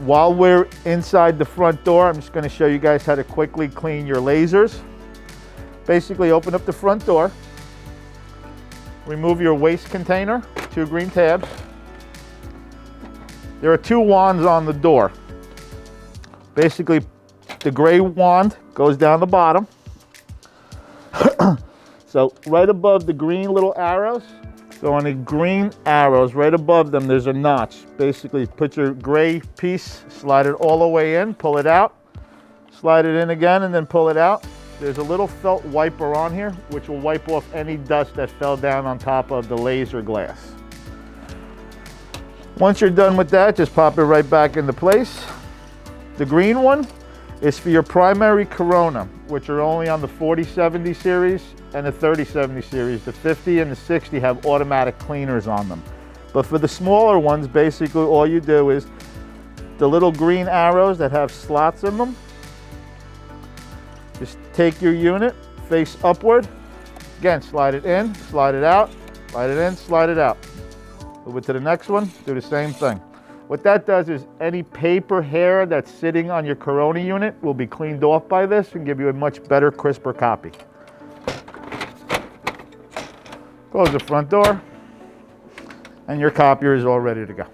While we're inside the front door, I'm just going to show you guys how to quickly clean your lasers. Basically, open up the front door, remove your waste container, 2 green tabs. There are 2 wands on the door. Basically, the gray wand goes down the bottom. So right above the green little arrows, so on the green arrows, right above them, there's a notch. Basically, put your gray piece, slide it all the way in, pull it out, slide it in again, and then pull it out. There's a little felt wiper on here, which will wipe off any dust that fell down on top of the laser glass. Once you're done with that, just pop it right back into place. The green one is for your primary Corona, which are only on the 4070 series and the 3070 series. The 50 and the 60 have automatic cleaners on them. But for the smaller ones, basically all you do is the little green arrows that have slots in them, just take your unit, face upward. Again, slide it in, slide it out, slide it in, slide it out. Move it to the next one, do the same thing. What that does is any paper hair that's sitting on your Corona unit will be cleaned off by this and give you a much better, crisper copy. Close the front door, and your copier is all ready to go.